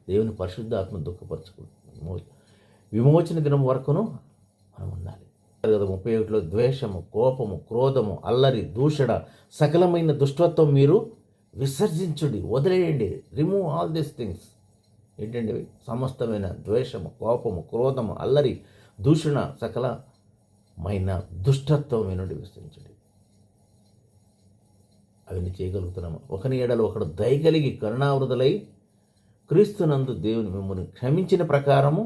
దేవుని పరిశుద్ధాత్మ దుఃఖపరచకూడదు. విమోచన దినం వరకును మనం ఉండాలి కదా. 31లో ద్వేషము, కోపము, క్రోధము, అల్లరి, దూషణ, సకలమైన దుష్టత్వం మీరు విసర్జించుడి, వదిలేయండి. Remove all these things. ఏంటండి? సమస్తమైన ద్వేషము, కోపము, క్రోధము, అల్లరి, దూషణ, సకలమైన దుష్టత్వం నుండి విసర్జించుడి. అవన్నీ చేయగలుగుతున్నాము. ఒకని ఎడల ఒకడు దయగలిగి కరుణావృతులై క్రీస్తునందు దేవుని మిమ్మల్ని క్షమించిన ప్రకారము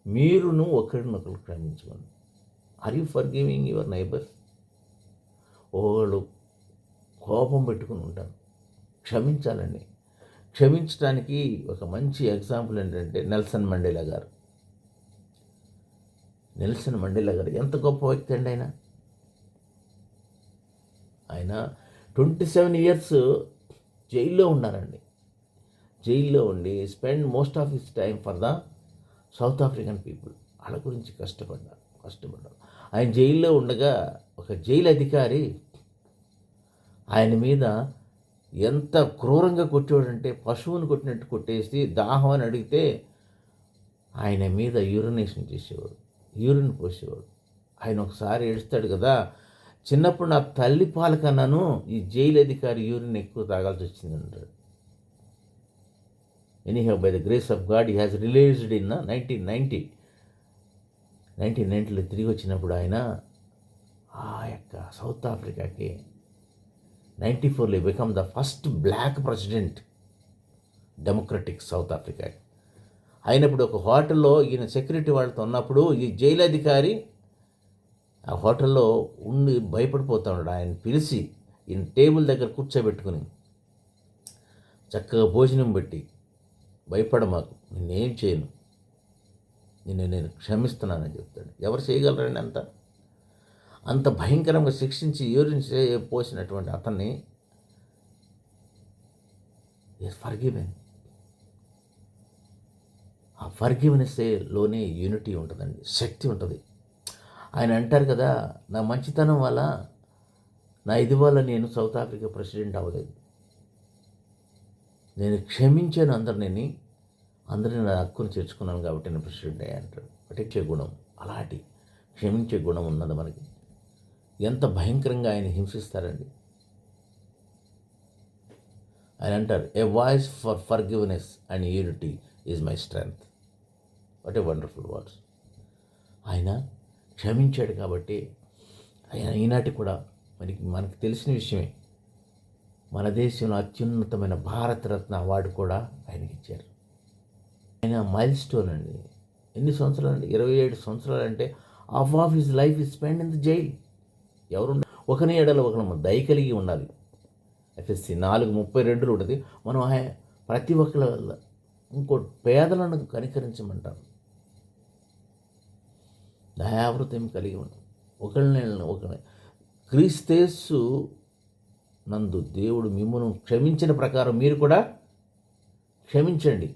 మీరును ఒకరినొకరు క్షమించుకోండి. Are you forgiving your neighbours? ఒకళ్ళు కోపం పెట్టుకుని ఉంటారు, క్షమించాలండి. క్షమించడానికి ఒక మంచి ఎగ్జాంపుల్ ఏంటంటే నెల్సన్ మండేలా గారు. నెల్సన్ మండేలా గారు ఎంత గొప్ప వ్యక్తి అండి. ఆయన 27 years జైల్లో ఉన్నారండి. జైల్లో ఉండి spend most of his time for the south African people. వాళ్ళ గురించి కష్టపడ్డారు. ఆయన జైల్లో ఉండగా ఒక జైలు అధికారి ఆయన మీద ఎంత క్రూరంగా కొట్టేవాడంటే పశువుని కొట్టినట్టు కొట్టేసి దాహం అని అడిగితే ఆయన మీద యూరినేషన్ చేసేవాడు, యూరిన్ పోసేవాడు. ఆయన ఒకసారి ఏడుస్తాడు కదా, చిన్నప్పుడు నా తల్లి పాల కన్నాను ఈ జైలు అధికారి యూరిన్ ఎక్కువ తాగాల్సి వచ్చింది అంటాడు. Anyhow by the grace of God he has released in 1990లో తిరిగి వచ్చినప్పుడు ఆయన ఆ యొక్క సౌత్ ఆఫ్రికాకి 94లో become the first black president democratic south Africa అయినప్పుడు ఒక హోటల్లో ఈయన సెక్యూరిటీ వాళ్ళతో ఉన్నప్పుడు ఈ జైలు అధికారి ఆ హోటల్లో ఉండి భయపడిపోతా ఉన్నాడు. ఆయన పిలిచి ఈయన టేబుల్ దగ్గర కూర్చోబెట్టుకుని చక్కగా భోజనం పెట్టి, భయపడమాకు, నేనేం చేయను, నేను క్షమిస్తున్నానని చెప్తాడు. ఎవరు చేయగలరండి అంత భయంకరంగా శిక్షించి యూరిన్ పోసినటువంటి అతన్ని ఫర్గివెన్. ఆ ఫర్గివెనెస్లోనే యూనిటీ ఉంటుందండి, శక్తి ఉంటుంది. ఆయన అంటారు కదా, నా మంచితనం వల్ల, నా ఇది వల్ల నేను సౌత్ ఆఫ్రికా ప్రెసిడెంట్ అవ్వలేదు. నేను క్షమించాను అందరినీ నా హక్కును చేర్చుకున్నాను కాబట్టి నేను ప్రెసిడెంట్ అయ్యా అంటాడు. పట్టించే గుణం, అలాంటి క్షమించే గుణం ఉన్నది మనకి. ఎంత భయంకరంగా ఆయన హింసిస్తారండి. ఆయన అంటారు, a voice for forgiveness and unity is my strength. What a wonderful words. ఆయన క్షమించాడు కాబట్టి ఆయన ఈనాటి కూడా మనకి తెలిసిన విషయమే, మన దేశంలో అత్యున్నతమైన భారతరత్న అవార్డు కూడా ఆయనకి ఇచ్చారు. ఆయన మైల్ స్టోన్ అండి. ఎన్ని సంవత్సరాలు అండి? 27 సంవత్సరాలు. అంటే half of his life is spend in the jail. ఎవరు ఒకని ఎడల ఒకరు దయ కలిగి ఉండాలి. ఎఫ్ఎస్సి 4:32 ఉంటుంది. మనం ప్రతి ఒక్కరి ఇంకోటి పేదలను కనికరించమంటారు. దయావృతం కలిగి ఉంటాం. ఒకరిని క్రీస్తేసు నందు దేవుడు మిమ్మును క్షమించిన ప్రకారం మీరు కూడా క్షమించండి.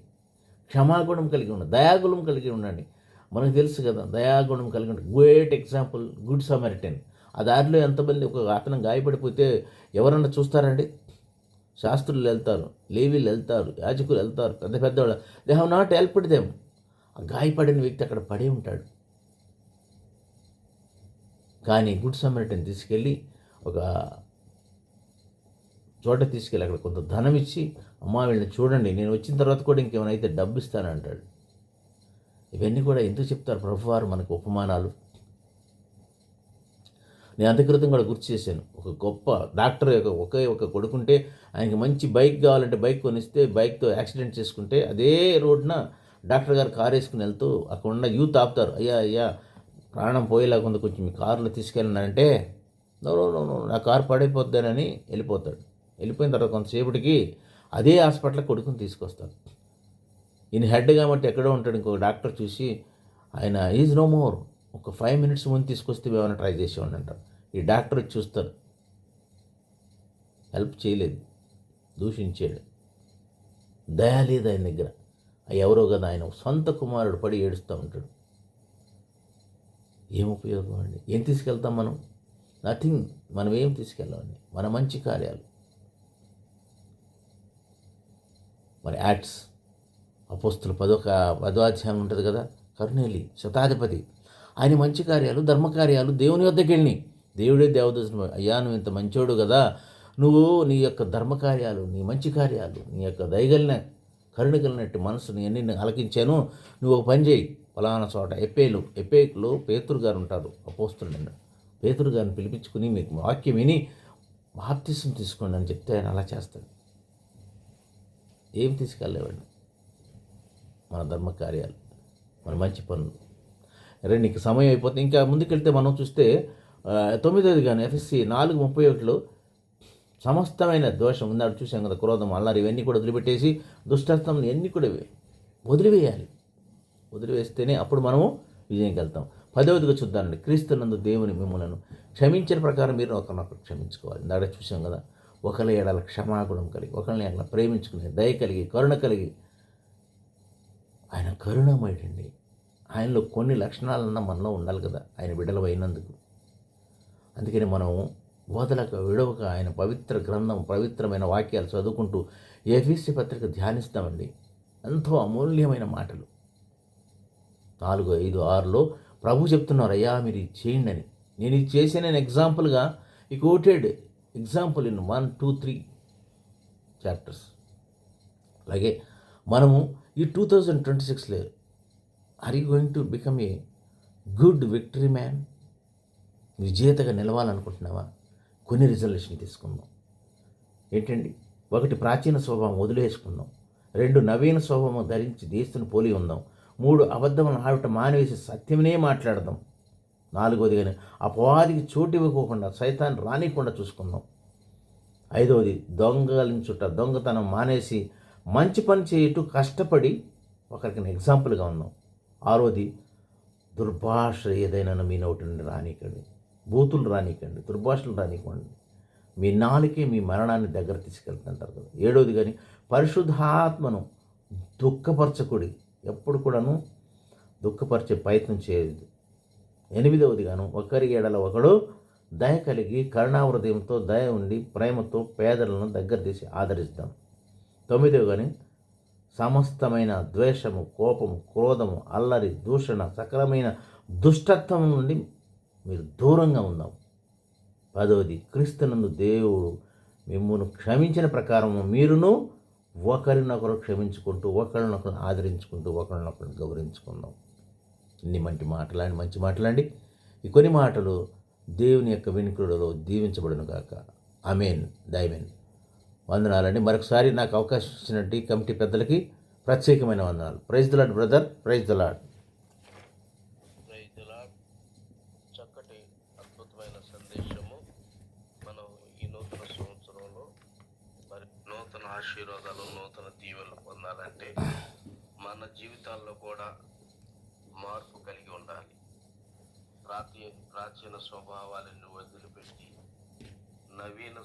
క్షమాగుణం కలిగి ఉండండి, దయాగుణం కలిగి ఉండండి. మనకు తెలుసు కదా, దయాగుణం కలిగి ఉండండి. Great example good Samaritan. ఆ దారిలో ఎంతమంది ఒక అతను గాయపడిపోతే ఎవరన్నా చూస్తారండి? శాస్త్రులు వెళ్తారు, లేవీలు వెళ్తారు, యాజకులు వెళ్తారు, పెద్దవాళ్ళు. They have not helped them. ఆ గాయపడిన వ్యక్తి అక్కడ పడే ఉంటాడు. కానీ గుడ్ సమరిటన్ తీసుకెళ్ళి ఒక చోట తీసుకెళ్ళి అక్కడ కొంత ధనం ఇచ్చి, అమ్మా వీళ్ళని చూడండి, నేను వచ్చిన తర్వాత కూడా ఇంకేమైనా అయితే డబ్బు ఇస్తానంటాడు. ఇవన్నీ కూడా ఎందుకు చెప్తారు ప్రభువారు మనకు ఉపమానాలు? నేను అంతక్రితం కూడా గుర్తు చేశాను. ఒక గొప్ప డాక్టర్ ఒకే ఒక కొడుకుంటే ఆయనకి మంచి బైక్ కావాలంటే బైక్ కొనిస్తే బైక్తో యాక్సిడెంట్ చేసుకుంటే అదే రోడ్న డాక్టర్ గారు కారు వేసుకుని వెళ్తూ అక్కడ ఉన్న యూత్ ఆపుతారు. అయ్యా ప్రాణం పోయేలాగా కొంచెం మీ కారులో తీసుకెళ్ళినారంటే నో నో నో నో నా కారు పడిపోద్దానని వెళ్ళిపోతాడు. వెళ్ళిపోయిన తర్వాత కొంతసేపటికి అదే హాస్పిటల్ కొడుకుని తీసుకొస్తాడు. ఈయన హెడ్ కాబట్టి ఎక్కడో ఉంటాడు. ఇంకొక డాక్టర్ చూసి ఆయన ఈజ్ నో మోర్, ఒక 5 minutes ముందు తీసుకొస్తే ఏమైనా ట్రై చేసేవాడిని అంటారు. ఈ డాక్టర్ వచ్చి చూస్తారు, హెల్ప్ చేయలేదు, దూషించాడు, దయ లేదు ఆయన దగ్గర. ఎవరో కదా ఆయన సొంత కుమారుడు పడి ఏడుస్తూ ఉంటాడు. ఏం ఉపయోగం అండి? ఏం తీసుకెళ్తాం మనం? నథింగ్. మనం ఏం తీసుకెళ్ళామండి? మన మంచి కార్యాలు. మరి యాక్ట్స్ అపోస్తులు 10వ అధ్యాయం ఉంటుంది కదా, కర్నేలి శతాధిపతి, ఆయన మంచి కార్యాలు ధర్మకార్యాలు దేవుని వద్దకు వెళ్ళి దేవుడే దేవదూతను, అయ్యా నువ్వు ఇంత మంచోడు కదా, నువ్వు నీ యొక్క ధర్మకార్యాలు, నీ మంచి కార్యాలు, నీ యొక్క దయగలిన కరుణ కలిగినట్టు మనసుని ఎన్ని ఆలకించాను, నువ్వు ఒక పని చేయి, ఫలానా చోట ఎప్పేకులో పేతురు గారు ఉంటారు, అపోస్తులు. పేతురు గారిని పిలిపించుకుని మీకు వాక్యం విని బాప్తిసం తీసుకోండి అని చెప్తే ఆయన అలా చేస్తాడు. ఏం తీసుకెళ్ళలేవండి? మన ధర్మకార్యాలు, మన మంచి పనులు. నీకు సమయం అయిపోతే ఇంకా ముందుకెళ్తే మనం చూస్తే 9వ కానీ ఎఫ్ఎస్సి 4:31 సమస్తమైన దోషం ఉందాడు చూసాం కదా, క్రోధం, అల్లరి, ఇవన్నీ కూడా వదిలిపెట్టేసి దుష్టత్వం ఇవన్నీ కూడా వదిలివేయాలి. వదిలివేస్తేనే అప్పుడు మనము విజయంకి వెళ్తాం. 10వదిగా చూద్దామండి, క్రీస్తునందు దేవుని మిమ్మల్ని క్షమించిన ప్రకారం మీరు ఒకరినొకరు క్షమించుకోవాలి. ఇందాక చూసాం కదా, ఒకరి ఎడల క్షమాగుణం కలిగి, ఒకరిని ఎడల ప్రేమించుకునే దయ కలిగి, కరుణ కలిగి. ఆయన కరుణమయుడండి. ఆయనలో కొన్ని లక్షణాలన్నా మనలో ఉండాలి కదా, ఆయన బిడ్డలు అయినందుకు. అందుకని మనం వదలక విడవక ఆయన పవిత్ర గ్రంథం, పవిత్రమైన వాక్యాలు చదువుకుంటూ ఎఫెసీ పత్రిక ధ్యానిస్తామండి. ఎంతో అమూల్యమైన మాటలు. 4, 5, 6లో ప్రభు చెప్తున్నారు, అయ్యా మీరు ఇది చేయండి అని. నేను ఇది చేసిన ఎగ్జాంపుల్గా ఈ కోటెడ్ ఎగ్జాంపుల్ ఇన్ 1, 2, 3 చాప్టర్స్. అలాగే మనము ఈ 2026లో are you going to become a good victory man? విజేతగా నిలవాలనుకుంటున్నావా? కొన్ని రిజల్యూషన్ తీసుకుందాం. ఏంటండి? 1 ప్రాచీన స్వభావం వదిలేసుకుందాం. 2 నవీన స్వభావం ధరించి దేశుని పోలి ఉందాం. 3 అబద్ధములను ఆడటం మానేసి సత్యమనే మాట్లాడదాం. 4వదిగా అపవాదికి చోటు ఇవ్వకోకుండా సైతాన్ని రానికుండా చూసుకుందాం. 5వది దొంగతనం మానేసి మంచి పని చేయటూ కష్టపడి ఒకరికి ఎగ్జాంపుల్గా ఉన్నాం. 6వది దుర్భాష ఏదైనా మీ నోటి నుండి రానికండి, బూతులు రానికండి, దుర్భాషలు రానివ్వండి. మీ నాలుకే మీ మరణాన్ని దగ్గర తీసుకెళ్తుంటారు కదా. 7వది కానీ పరిశుద్ధాత్మను దుఃఖపరచకూడి, ఎప్పుడు కూడాను దుఃఖపరిచే ప్రయత్నం చేయదు. 8వది గాను ఒకరి ఎడల ఒకడు దయ కలిగి కరుణాహృదయంతో దయ ఉండి ప్రేమతో పేదలను దగ్గర తీసి ఆదరిస్తాం. 9వ కానీ సమస్తమైన ద్వేషము, కోపము, క్రోధము, అల్లరి, దూషణ, సకలమైన దుష్టత్వం నుండి మీరు దూరంగా ఉందాం. 10వది క్రీస్తునందు దేవుడు మిమ్మును క్షమించిన ప్రకారము మీరును ఒకరినొకరు క్షమించుకుంటూ, ఒకరినొకరు ఆదరించుకుంటూ, ఒకరినొకరు గౌరవించుకుందాం. ఇన్ని మంచి మాటలండి. ఈ కొన్ని మాటలు దేవుని యొక్క వినికిడిలో దీవించబడును గాక. ఆమేన్. దైవెన్. వందనాలండి. మరొకసారి నాకు అవకాశం ఇచ్చినట్టు కమిటీ పెద్దలకి ప్రత్యేకమైన వందనాలు. Praise the Lord brother. Praise the Lord. చక్కటి అద్భుతమైన సందేశము. మనం ఈ నూతన సంవత్సరంలో మరి నూతన ఆశీర్వాదాలు, నూతన దీవెనలు పొందాలంటే మన జీవితాల్లో కూడా మార్పు కలిగి ఉండాలి. ప్రాచీన స్వభావాలను వదిలిపెట్టి నవీన